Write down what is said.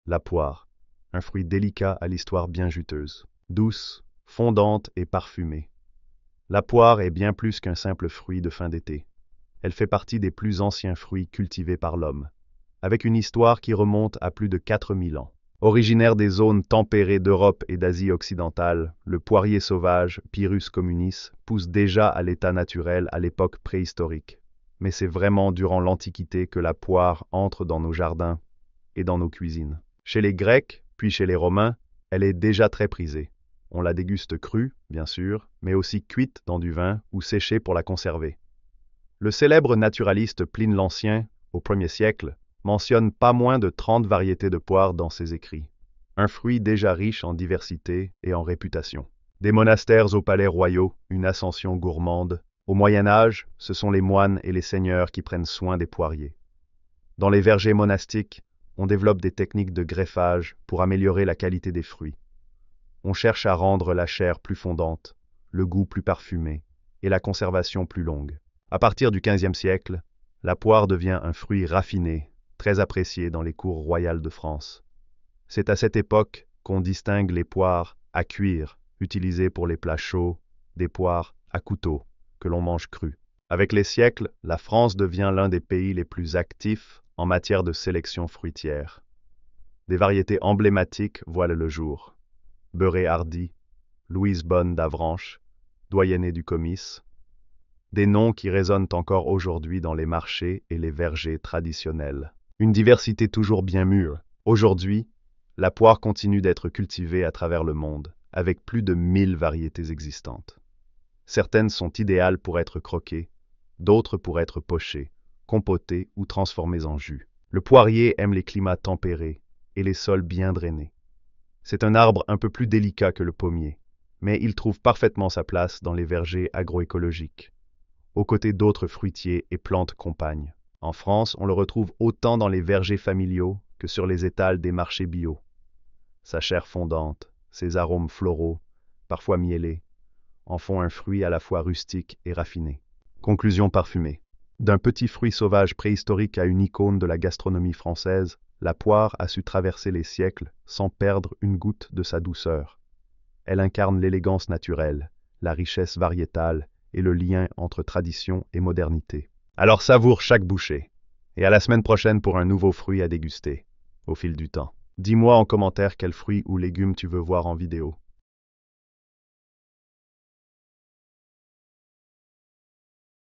La poire, un fruit délicat à l'histoire bien juteuse, douce, fondante et parfumée. La poire est bien plus qu'un simple fruit de fin d'été. Elle fait partie des plus anciens fruits cultivés par l'homme, avec une histoire qui remonte à plus de 4000 ans. Originaire des zones tempérées d'Europe et d'Asie occidentale, le poirier sauvage, Pyrrhus communis, pousse déjà à l'état naturel à l'époque préhistorique. Mais c'est vraiment durant l'Antiquité que la poire entre dans nos jardins et dans nos cuisines. Chez les Grecs, puis chez les Romains, elle est déjà très prisée. On la déguste crue, bien sûr, mais aussi cuite dans du vin ou séchée pour la conserver. Le célèbre naturaliste Pline l'Ancien, au 1er siècle, mentionne pas moins de 30 variétés de poires dans ses écrits. Un fruit déjà riche en diversité et en réputation. Des monastères aux palais royaux, une ascension gourmande. Au Moyen Âge, ce sont les moines et les seigneurs qui prennent soin des poiriers. Dans les vergers monastiques, on développe des techniques de greffage pour améliorer la qualité des fruits. On cherche à rendre la chair plus fondante, le goût plus parfumé et la conservation plus longue. À partir du XVe siècle, la poire devient un fruit raffiné, très apprécié dans les cours royales de France. C'est à cette époque qu'on distingue les poires à cuire, utilisées pour les plats chauds, des poires à couteau, que l'on mange crues. Avec les siècles, la France devient l'un des pays les plus actifs en matière de sélection fruitière. Des variétés emblématiques voient le jour. Beurré Hardy, Louise Bonne d'Avranches, doyennée du comice. Des noms qui résonnent encore aujourd'hui dans les marchés et les vergers traditionnels. Une diversité toujours bien mûre. Aujourd'hui, la poire continue d'être cultivée à travers le monde, avec plus de 1000 variétés existantes. Certaines sont idéales pour être croquées, d'autres pour être pochées, compotées ou transformées en jus. Le poirier aime les climats tempérés et les sols bien drainés. C'est un arbre un peu plus délicat que le pommier, mais il trouve parfaitement sa place dans les vergers agroécologiques, aux côtés d'autres fruitiers et plantes compagnes. En France, on le retrouve autant dans les vergers familiaux que sur les étals des marchés bio. Sa chair fondante, ses arômes floraux, parfois miellés, en font un fruit à la fois rustique et raffiné. Conclusion parfumée. D'un petit fruit sauvage préhistorique à une icône de la gastronomie française, la poire a su traverser les siècles sans perdre une goutte de sa douceur. Elle incarne l'élégance naturelle, la richesse variétale et le lien entre tradition et modernité. Alors savoure chaque bouchée, et à la semaine prochaine pour un nouveau fruit à déguster, au fil du temps. Dis-moi en commentaire quel fruit ou légume tu veux voir en vidéo.